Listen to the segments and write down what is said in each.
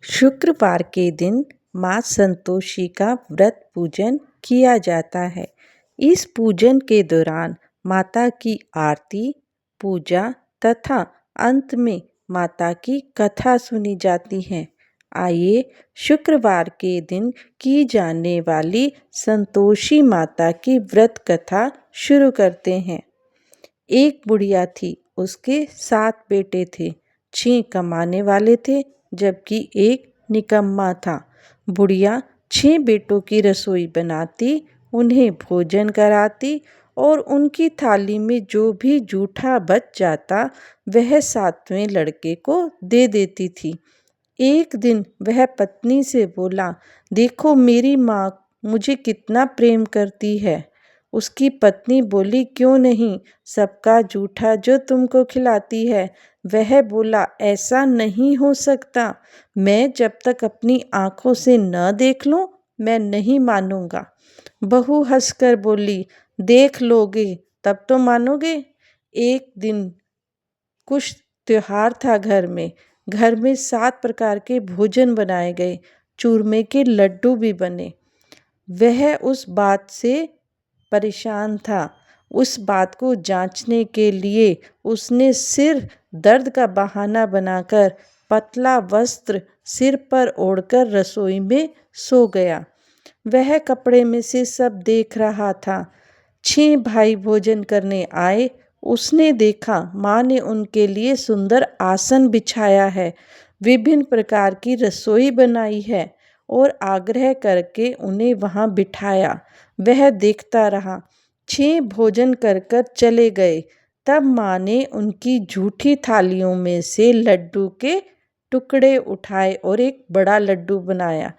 शुक्रवार के दिन माँ संतोषी का व्रत पूजन किया जाता है। इस पूजन के दौरान माता की आरती, पूजा तथा अंत में माता की कथा सुनी जाती है। आइए शुक्रवार के दिन की जाने वाली संतोषी माता की व्रत कथा शुरू करते हैं। एक बुढ़िया थी, उसके 7 बेटे थे। 6 कमाने वाले थे जबकि एक निकम्मा था। बुढ़िया 6 बेटों की रसोई बनाती, उन्हें भोजन कराती और उनकी थाली में जो भी जूठा बच जाता वह 7वें लड़के को दे देती थी। एक दिन वह पत्नी से बोला, देखो मेरी माँ मुझे कितना प्रेम करती है। उसकी पत्नी बोली, क्यों नहीं, सबका जूठा जो तुमको खिलाती है। वह बोला, ऐसा नहीं हो सकता, मैं जब तक अपनी आंखों से न देख लूं मैं नहीं मानूंगा। बहू हंसकर बोली, देख लोगे तब तो मानोगे। एक दिन कुछ त्योहार था घर में 7 प्रकार के भोजन बनाए गए, चूरमे के लड्डू भी बने। वह उस बात से परेशान था। उस बात को जांचने के लिए उसने सिर दर्द का बहाना बनाकर पतला वस्त्र सिर पर ओढ़कर रसोई में सो गया। वह कपड़े में से सब देख रहा था। 6 भाई भोजन करने आए। उसने देखा माँ ने उनके लिए सुंदर आसन बिछाया है, विभिन्न प्रकार की रसोई बनाई है और आग्रह करके उन्हें वहाँ बिठाया। वह देखता रहा। 6 भोजन कर कर चले गए। तब माँ ने उनकी झूठी थालियों में से लड्डू के टुकड़े उठाए और एक बड़ा लड्डू बनाया।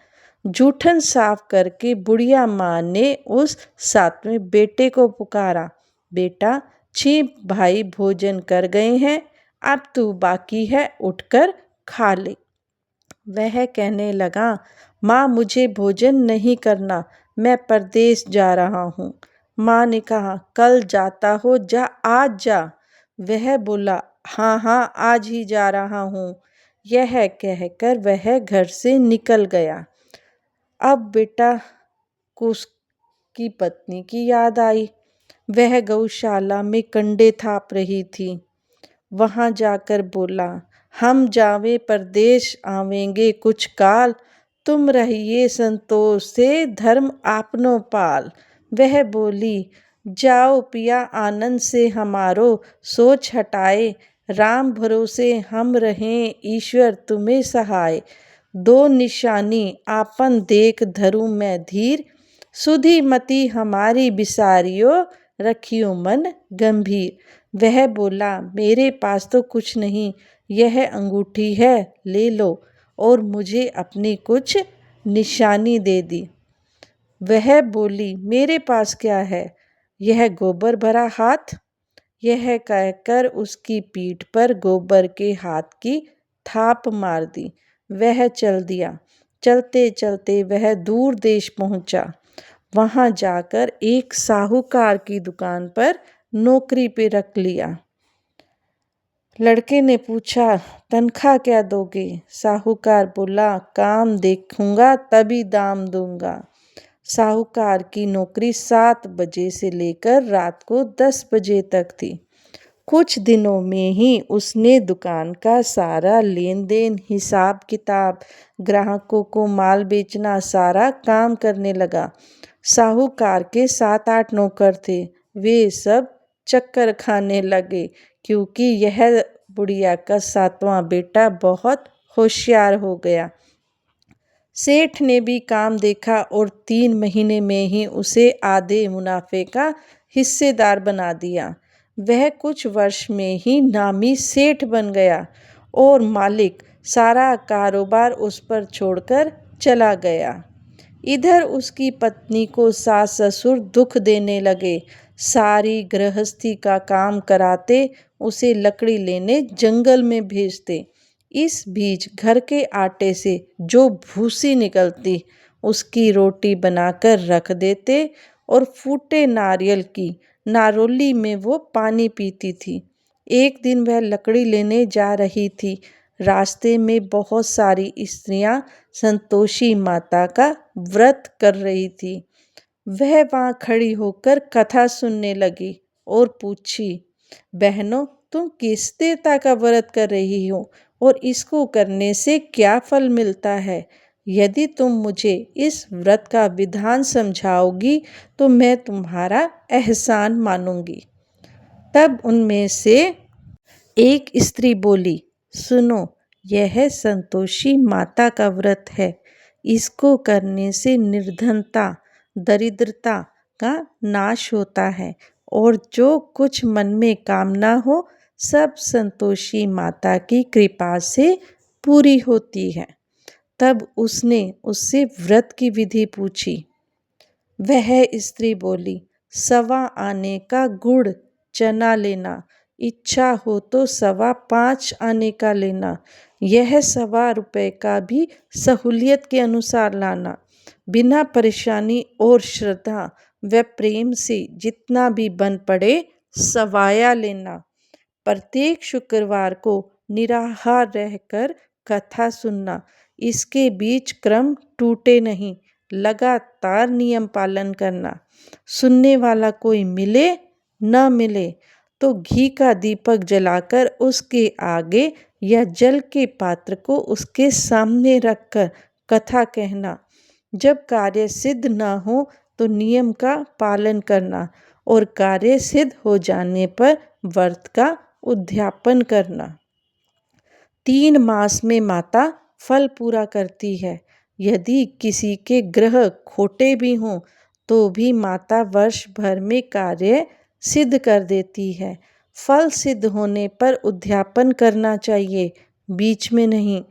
जूठन साफ करके बुढ़िया माँ ने उस 7वें बेटे को पुकारा, बेटा 6 भाई भोजन कर गए हैं, अब तू बाकी है, उठकर खा ले। वह कहने लगा, माँ मुझे भोजन नहीं करना, मैं परदेश जा रहा हूँ। माँ ने कहा, कल जाता हो जा, आज जा। वह बोला, हाँ हाँ आज ही जा रहा हूँ। यह कहकर वह घर से निकल गया। अब बेटा को उसकी पत्नी की याद आई। वह गौशाला में कंडे थाप रही थी। वहां जाकर बोला, हम जावे परदेश आवेंगे कुछ काल, तुम रहिए संतोष से धर्म आपनो पाल। वह बोली, जाओ पिया आनंद से हमारो सोच हटाए, राम भरोसे हम रहें ईश्वर तुम्हें सहाय। 2 निशानी आपन देख धरूं मैं धीर, सुधी मति हमारी बिसारियो रखियो मन गंभीर। वह बोला, मेरे पास तो कुछ नहीं, यह अंगूठी है, ले लो, और मुझे अपनी कुछ निशानी दे दी। वह बोली, मेरे पास क्या है, यह गोबर भरा हाथ। यह कहकर उसकी पीठ पर गोबर के हाथ की थाप मार दी। वह चल दिया। चलते चलते वह दूर देश पहुंचा। वहां जाकर एक साहूकार की दुकान पर नौकरी पे रख लिया। लड़के ने पूछा, तनख्वाह क्या दोगे? साहूकार बोला, काम देखूंगा तभी दाम दूंगा। साहूकार की नौकरी 7 बजे से लेकर रात को 10 बजे तक थी। कुछ दिनों में ही उसने दुकान का सारा लेन देन, हिसाब किताब, ग्राहकों को माल बेचना, सारा काम करने लगा। साहूकार के 7-8 नौकर थे। वे सब चक्कर खाने लगे क्योंकि यह बुढ़िया का 7वां बेटा बहुत होशियार हो गया। सेठ ने भी काम देखा और 3 महीने में ही उसे आधे मुनाफे का हिस्सेदार बना दिया। वह कुछ वर्ष में ही नामी सेठ बन गया और मालिक सारा कारोबार उस पर छोड़कर चला गया। इधर उसकी पत्नी को सास ससुर दुख देने लगे। सारी गृहस्थी का काम कराते, उसे लकड़ी लेने जंगल में भेजते। इस बीच घर के आटे से जो भूसी निकलती उसकी रोटी बनाकर रख देते और फूटे नारियल की नारोली में वो पानी पीती थी। एक दिन वह लकड़ी लेने जा रही थी। रास्ते में बहुत सारी स्त्रियां संतोषी माता का व्रत कर रही थी। वह वहां खड़ी होकर कथा सुनने लगी और पूछी, बहनों, तुम किस देवता का व्रत कर रही हो और इसको करने से क्या फल मिलता है? यदि तुम मुझे इस व्रत का विधान समझाओगी तो मैं तुम्हारा एहसान मानूंगी। तब उनमें से एक स्त्री बोली, सुनो, यह संतोषी माता का व्रत है। इसको करने से निर्धनता, दरिद्रता का नाश होता है और जो कुछ मन में कामना हो सब संतोषी माता की कृपा से पूरी होती है। तब उसने उससे व्रत की विधि पूछी। वह स्त्री बोली, सवा आने का गुड़ चना लेना, इच्छा हो तो 5.25 आने का लेना, यह 1.25 रुपये का भी सहूलियत के अनुसार लाना, बिना परेशानी और श्रद्धा व प्रेम से जितना भी बन पड़े सवाया लेना। प्रत्येक शुक्रवार को निराहार रहकर कथा सुनना, इसके बीच क्रम टूटे नहीं, लगातार नियम पालन करना। सुनने वाला कोई मिले न मिले तो घी का दीपक जलाकर उसके आगे या जल के पात्र को उसके सामने रखकर कथा कहना। जब कार्य सिद्ध न हो तो नियम का पालन करना और कार्य सिद्ध हो जाने पर व्रत का उद्यापन करना। 3 मास में माता फल पूरा करती है। यदि किसी के ग्रह खोटे भी हों तो भी माता वर्ष भर में कार्य सिद्ध कर देती है। फल सिद्ध होने पर उद्यापन करना चाहिए, बीच में नहीं।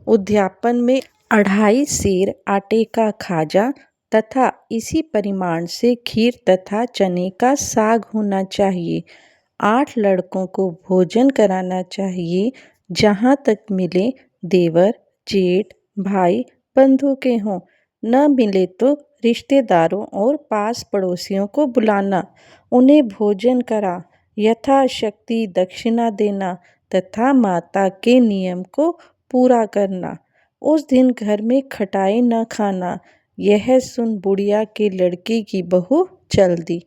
उद्यापन में 2.5 सेर आटे का खाजा तथा इसी परिमाण से खीर तथा चने का साग होना चाहिए। 8 लड़कों को भोजन कराना चाहिए। जहाँ तक मिले देवर, जेठ, भाई, बंधु के हों, न मिले तो रिश्तेदारों और पास पड़ोसियों को बुलाना, उन्हें भोजन करा, यथाशक्ति दक्षिणा देना तथा माता के नियम को पूरा करना। उस दिन घर में खटाई न खाना। यह सुन बुढ़िया के लड़के की बहू चल दी।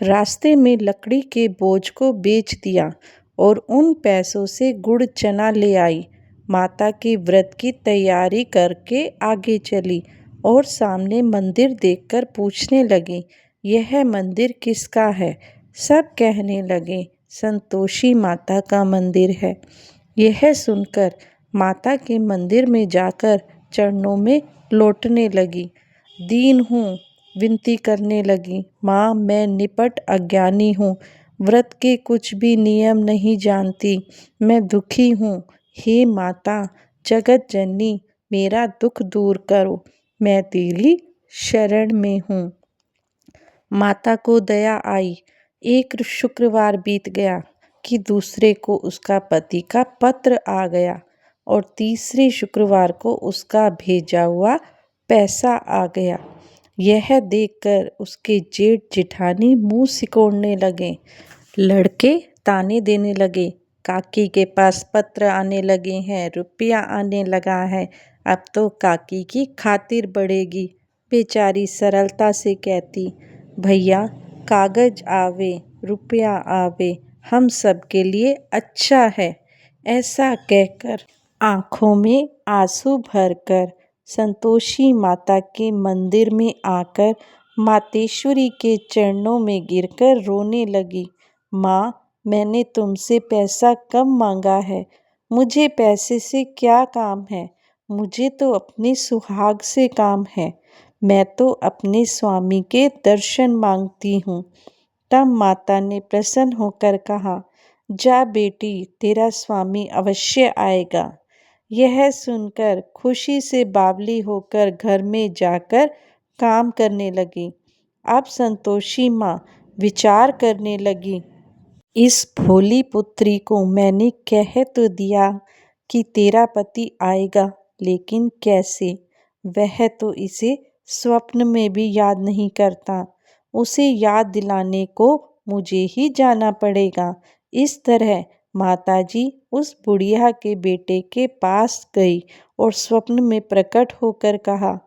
रास्ते में लकड़ी के बोझ को बेच दिया और उन पैसों से गुड़ चना ले आई। माता के व्रत की तैयारी करके आगे चली और सामने मंदिर देखकर पूछने लगी, यह मंदिर किसका है? सब कहने लगे, संतोषी माता का मंदिर है। यह सुनकर माता के मंदिर में जाकर चरणों में लौटने लगी। दीन हूँ, विनती करने लगी, माँ, मैं निपट अज्ञानी हूँ, व्रत के कुछ भी नियम नहीं जानती, मैं दुखी हूँ। हे माता, जगत जननी, मेरा दुख दूर करो, मैं तेरी शरण में हूँ। माता को दया आई। एक शुक्रवार बीत गया कि दूसरे को उसका पति का पत्र आ गया और तीसरे शुक्रवार को उसका भेजा हुआ पैसा आ गया। यह देखकर उसके जेठ जेठानी मुंह सिकोड़ने लगे। लड़के ताने देने लगे, काकी के पास पत्र आने लगे हैं, रुपया आने लगा है, अब तो काकी की खातिर बढ़ेगी। बेचारी सरलता से कहती, भैया, कागज आवे, रुपया आवे, हम सब के लिए अच्छा है। ऐसा कहकर आँखों में आंसू भरकर संतोषी माता के मंदिर में आकर मातेश्वरी के चरणों में गिरकर रोने लगी। माँ, मैंने तुमसे पैसा कम मांगा है, मुझे पैसे से क्या काम है? मुझे तो अपने सुहाग से काम है। मैं तो अपने स्वामी के दर्शन मांगती हूँ। तब माता ने प्रसन्न होकर कहा, जा बेटी, तेरा स्वामी अवश्य आएगा। यह सुनकर खुशी से बावली होकर घर में जाकर काम करने लगी। अब संतोषी माँ विचार करने लगी, इस भोली पुत्री को मैंने कह तो दिया कि तेरा पति आएगा, लेकिन कैसे? वह तो इसे स्वप्न में भी याद नहीं करता। उसे याद दिलाने को मुझे ही जाना पड़ेगा। इस तरह माताजी उस बुढ़िया के बेटे के पास गई और स्वप्न में प्रकट होकर कहा,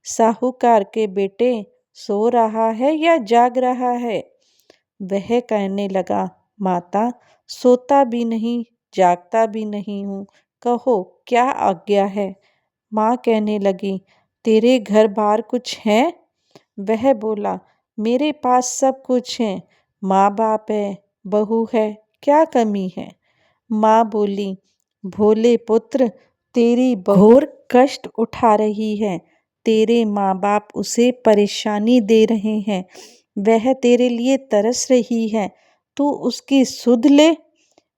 साहूकार के बेटे सो रहा है या जाग रहा है? वह कहने लगा, माता सोता भी नहीं जागता भी नहीं हूँ, कहो क्या आज्ञा है? माँ कहने लगी, तेरे घर बार कुछ है? वह बोला, मेरे पास सब कुछ है, माँ बाप है, बहू है, क्या कमी है? माँ बोली, भोले पुत्र, तेरी बहू घोर कष्ट उठा रही है, तेरे माँ बाप उसे परेशानी दे रहे हैं, वह तेरे लिए तरस रही है, तू उसकी सुध ले।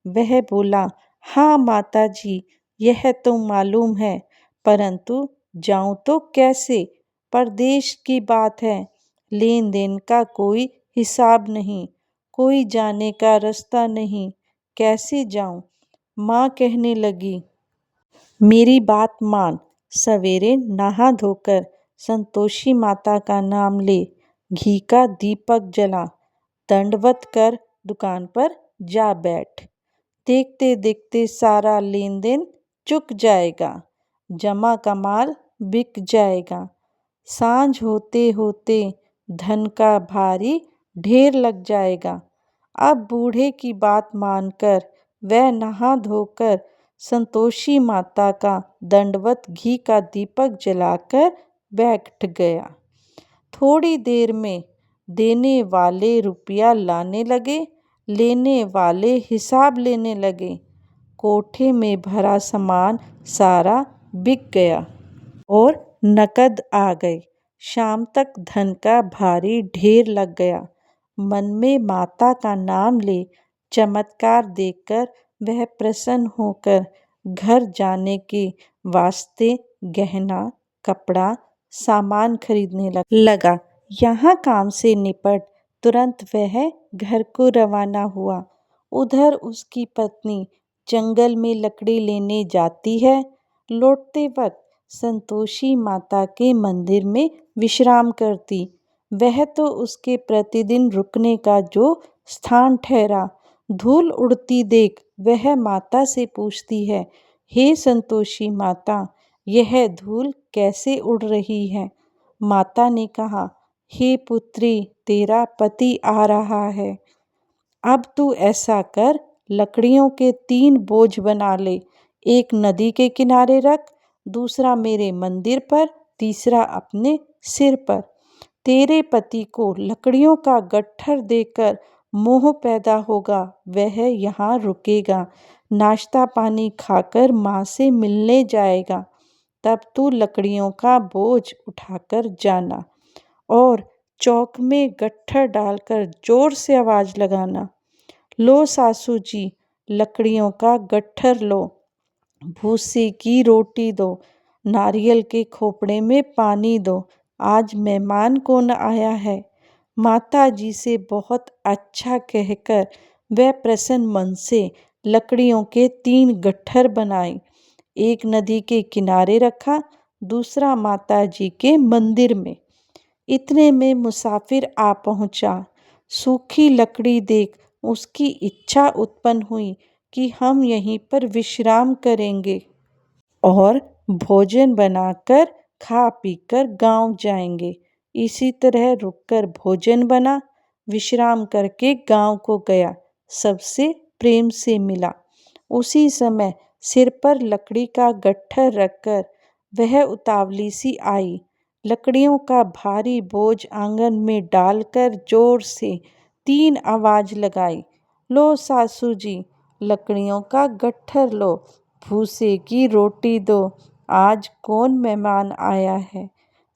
वह बोला, हाँ माता जी, यह तो मालूम है, परंतु जाऊं तो कैसे? परदेश की बात है, लेन देन का कोई हिसाब नहीं, कोई जाने का रास्ता नहीं, कैसे जाऊं? माँ कहने लगी, मेरी बात मान, सवेरे नहा धोकर संतोषी माता का नाम ले, घी का दीपक जला, दंडवत कर दुकान पर जा बैठ। देखते देखते सारा लेन देन चुक जाएगा, जमा का माल बिक जाएगा, सांझ होते होते धन का भारी ढेर लग जाएगा। अब बूढ़े की बात मानकर वह नहा धोकर संतोषी माता का दंडवत घी का दीपक जलाकर बैठ गया। थोड़ी देर में देने वाले रुपया लाने लगे, लेने वाले हिसाब लेने लगे। कोठे में भरा सामान सारा बिक गया और नकद आ गई। शाम तक धन का भारी ढेर लग गया। मन में माता का नाम ले चमत्कार देखकर वह प्रसन्न होकर घर जाने के वास्ते गहना कपड़ा सामान खरीदने लगा। यहाँ काम से निपट तुरंत वह घर को रवाना हुआ। उधर उसकी पत्नी जंगल में लकड़ी लेने जाती है। लौटते वक्त संतोषी माता के मंदिर में विश्राम करती। वह तो उसके प्रतिदिन रुकने का जो स्थान ठहरा। धूल उड़ती देख वह माता से पूछती है, हे संतोषी माता, यह धूल कैसे उड़ रही है? माता ने कहा, हे पुत्री, तेरा पति आ रहा है। अब तू ऐसा कर, लकड़ियों के 3 बोझ बना ले, एक नदी के किनारे रख, दूसरा मेरे मंदिर पर, तीसरा अपने सिर पर। तेरे पति को लकड़ियों का गट्ठर देकर मोह पैदा होगा, वह यहाँ रुकेगा, नाश्ता पानी खाकर माँ से मिलने जाएगा। तब तू लकड़ियों का बोझ उठाकर जाना और चौक में गट्ठर डालकर जोर से आवाज़ लगाना, लो सासू जी, लकड़ियों का गट्ठर लो, भूसे की रोटी दो, नारियल के खोपड़े में पानी दो, आज मेहमान कौन आया है? माता जी से बहुत अच्छा कहकर वह प्रसन्न मन से लकड़ियों के 3 गट्ठर बनाए। एक नदी के किनारे रखा, दूसरा माता जी के मंदिर में। इतने में मुसाफिर आ पहुँचा। सूखी लकड़ी देख उसकी इच्छा उत्पन्न हुई कि हम यहीं पर विश्राम करेंगे और भोजन बनाकर खा पीकर गांव जाएंगे। इसी तरह रुककर भोजन बना, विश्राम करके गांव को गया, सबसे प्रेम से मिला। उसी समय सिर पर लकड़ी का गट्ठर रखकर वह उतावली सी आई। लकड़ियों का भारी बोझ आंगन में डालकर जोर से 3 आवाज़ लगाई, लो सासू जी, लकड़ियों का गट्ठर लो, भूसे की रोटी दो, आज कौन मेहमान आया है?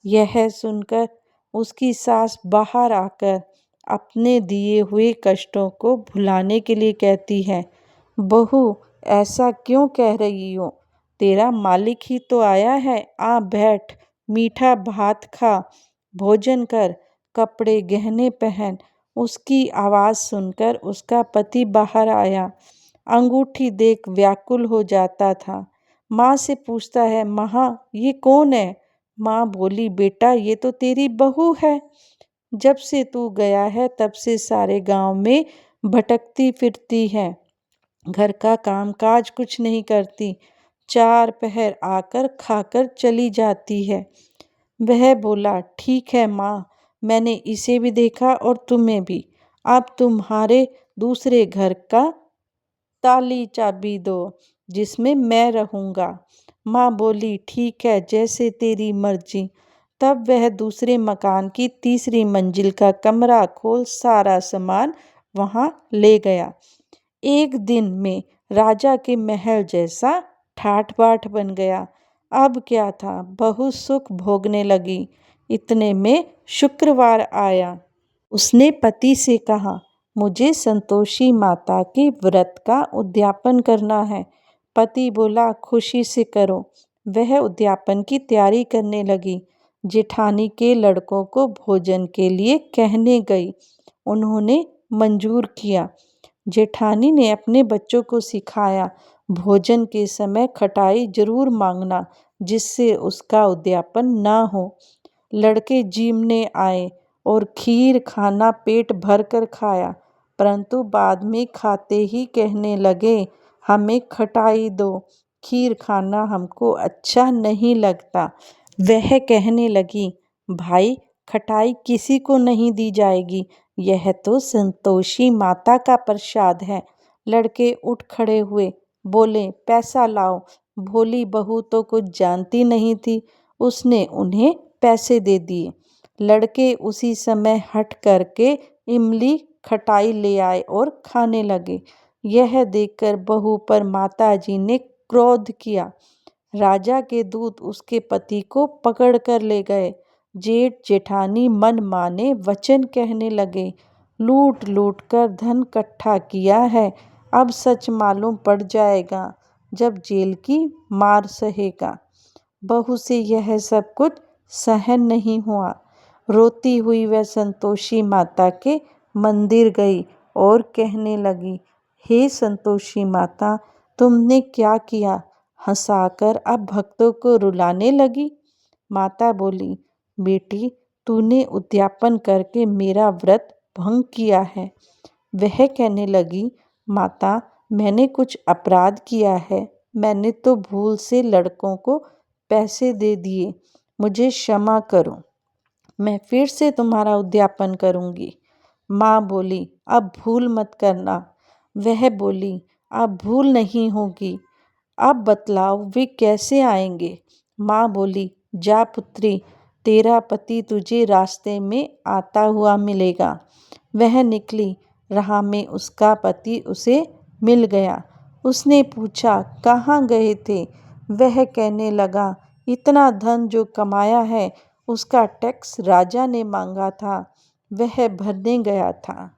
यह सुनकर उसकी सास बाहर आकर अपने दिए हुए कष्टों को भुलाने के लिए कहती है, बहू ऐसा क्यों कह रही हो? तेरा मालिक ही तो आया है, आ बैठ, मीठा भात खा, भोजन कर, कपड़े गहने पहन। उसकी आवाज़ सुनकर उसका पति बाहर आया। अंगूठी देख व्याकुल हो जाता था। माँ से पूछता है, माँ ये कौन है? माँ बोली, बेटा ये तो तेरी बहू है। जब से तू गया है तब से सारे गांव में भटकती फिरती है, घर का काम काज कुछ नहीं करती, चार पहर आकर खाकर चली जाती है। वह बोला, ठीक है माँ, मैंने इसे भी देखा और तुम्हें भी। अब तुम्हारे दूसरे घर का ताली चाबी दो, जिसमें मैं रहूँगा। माँ बोली, ठीक है, जैसे तेरी मर्जी। तब वह दूसरे मकान की तीसरी मंजिल का कमरा खोल सारा सामान वहाँ ले गया। एक दिन में राजा के महल जैसा ठाठ बाट बन गया। अब क्या था, बहुत सुख भोगने लगी। इतने में शुक्रवार आया। उसने पति से कहा, मुझे संतोषी माता के व्रत का उद्यापन करना है। पति बोला, खुशी से करो। वह उद्यापन की तैयारी करने लगी। जेठानी के लड़कों को भोजन के लिए कहने गई। उन्होंने मंजूर किया। जेठानी ने अपने बच्चों को सिखाया, भोजन के समय खटाई जरूर मांगना, जिससे उसका उद्यापन ना हो। लड़के जीमने आए और खीर खाना पेट भर कर खाया, परंतु बाद में खाते ही कहने लगे, हमें खटाई दो, खीर खाना हमको अच्छा नहीं लगता। वह कहने लगी, भाई, खटाई किसी को नहीं दी जाएगी, यह तो संतोषी माता का प्रसाद है। लड़के उठ खड़े हुए, बोले, पैसा लाओ। भोली बहू तो कुछ जानती नहीं थी, उसने उन्हें पैसे दे दिए। लड़के उसी समय हट करके इमली खटाई ले आए और खाने लगे। यह देखकर बहू पर माताजी ने क्रोध किया। राजा के दूत उसके पति को पकड़ कर ले गए। जेठ जेठानी मन माने वचन कहने लगे, लूट लूट कर धन इकट्ठा किया है, अब सच मालूम पड़ जाएगा जब जेल की मार सहेगा। बहू से यह सब कुछ सहन नहीं हुआ। रोती हुई वह संतोषी माता के मंदिर गई और कहने लगी, हे संतोषी माता, तुमने क्या किया? हंसाकर अब भक्तों को रुलाने लगी। माता बोली, बेटी, तूने उद्यापन करके मेरा व्रत भंग किया है। वह कहने लगी, माता, मैंने कुछ अपराध किया है, मैंने तो भूल से लड़कों को पैसे दे दिए, मुझे क्षमा करो, मैं फिर से तुम्हारा उद्यापन करूंगी। माँ बोली, अब भूल मत करना। वह बोली, अब भूल नहीं होगी। अब बतलाओ वे कैसे आएंगे? माँ बोली, जा पुत्री, तेरा पति तुझे रास्ते में आता हुआ मिलेगा। वह निकली, राह में उसका पति उसे मिल गया। उसने पूछा, कहाँ गए थे? वह कहने लगा, इतना धन जो कमाया है उसका टैक्स राजा ने मांगा था, वह भरने गया था।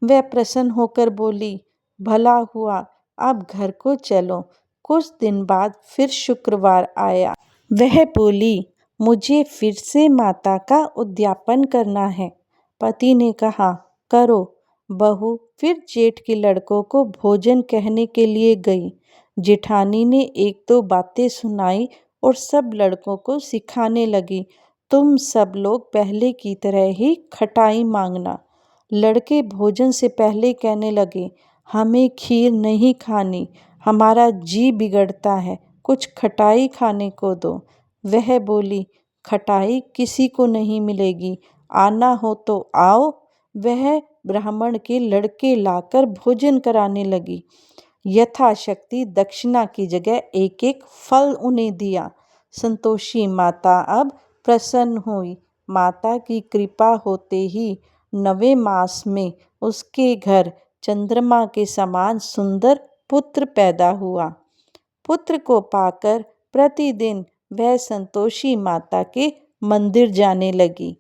वह प्रसन्न होकर बोली, भला हुआ, अब घर को चलो। कुछ दिन बाद फिर शुक्रवार आया। वह बोली, मुझे फिर से माता का उद्यापन करना है। पति ने कहा, करो। बहू फिर जेठ के लड़कों को भोजन कहने के लिए गई। जेठानी ने एक दो बातें सुनाई और सब लड़कों को सिखाने लगी, तुम सब लोग पहले की तरह ही खटाई मांगना। लड़के भोजन से पहले कहने लगे, हमें खीर नहीं खानी, हमारा जी बिगड़ता है, कुछ खटाई खाने को दो। वह बोली, खटाई किसी को नहीं मिलेगी, आना हो तो आओ। वह ब्राह्मण के लड़के लाकर भोजन कराने लगी। यथाशक्ति दक्षिणा की जगह एक एक फल उन्हें दिया। संतोषी माता अब प्रसन्न हुई। माता की कृपा होते ही 9वें मास में उसके घर चंद्रमा के समान सुंदर पुत्र पैदा हुआ। पुत्र को पाकर प्रतिदिन वह संतोषी माता के मंदिर जाने लगी।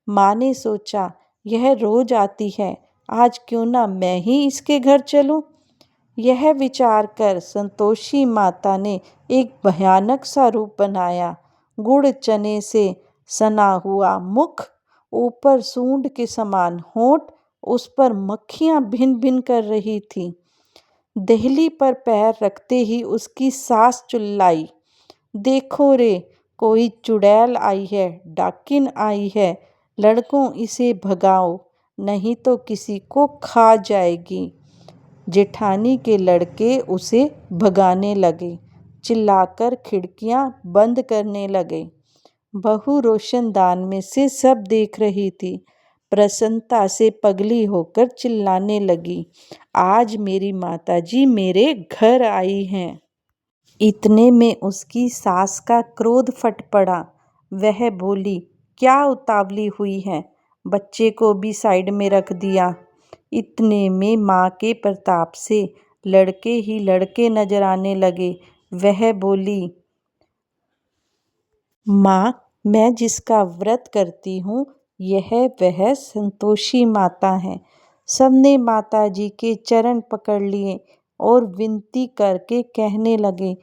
माँ ने सोचा, यह रोज आती है, आज क्यों ना मैं ही इसके घर चलूं। यह विचार कर संतोषी माता ने एक भयानक सा रूप बनाया। गुड़ चने से सना हुआ मुख, ऊपर सूंड के समान होंठ, उस पर मक्खियां भिन भिन कर रही थी। देहली पर पैर रखते ही उसकी सास चिल्लाई, देखो रे, कोई चुड़ैल आई है, डाकिन आई है, लड़कों इसे भगाओ, नहीं तो किसी को खा जाएगी। जेठानी के लड़के उसे भगाने लगे, चिल्लाकर खिड़कियां बंद करने लगे। बहू रोशनदान में से सब देख रही थी। प्रसन्नता से पगली होकर चिल्लाने लगी, आज मेरी माताजी मेरे घर आई हैं। इतने में उसकी सास का क्रोध फट पड़ा। वह बोली, क्या उतावली हुई है? बच्चे को भी साइड में रख दिया। इतने में माँ के प्रताप से लड़के ही लड़के नजर आने लगे। वह बोली, माँ, मैं जिसका व्रत करती हूँ यह वह संतोषी माता है। सबने माताजी के चरण पकड़ लिए और विनती करके कहने लगे,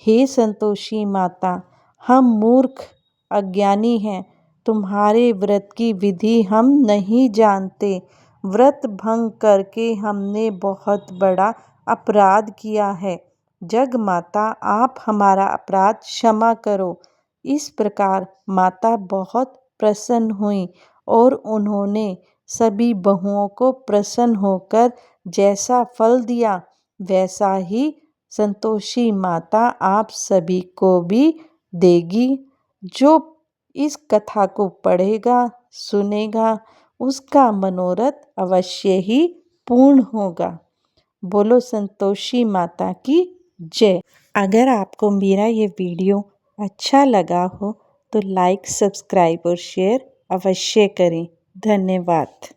हे संतोषी माता, हम मूर्ख अज्ञानी हैं, तुम्हारे व्रत की विधि हम नहीं जानते। व्रत भंग करके हमने बहुत बड़ा अपराध किया है। जग माता, आप हमारा अपराध क्षमा करो। इस प्रकार माता बहुत प्रसन्न हुई और उन्होंने सभी बहुओं को प्रसन्न होकर जैसा फल दिया वैसा ही संतोषी माता आप सभी को भी देगी। जो इस कथा को पढ़ेगा, सुनेगा, उसका मनोरथ अवश्य ही पूर्ण होगा। बोलो संतोषी माता की जय। अगर आपको मेरा ये वीडियो अच्छा लगा हो तो लाइक, सब्सक्राइब और शेयर अवश्य करें। धन्यवाद।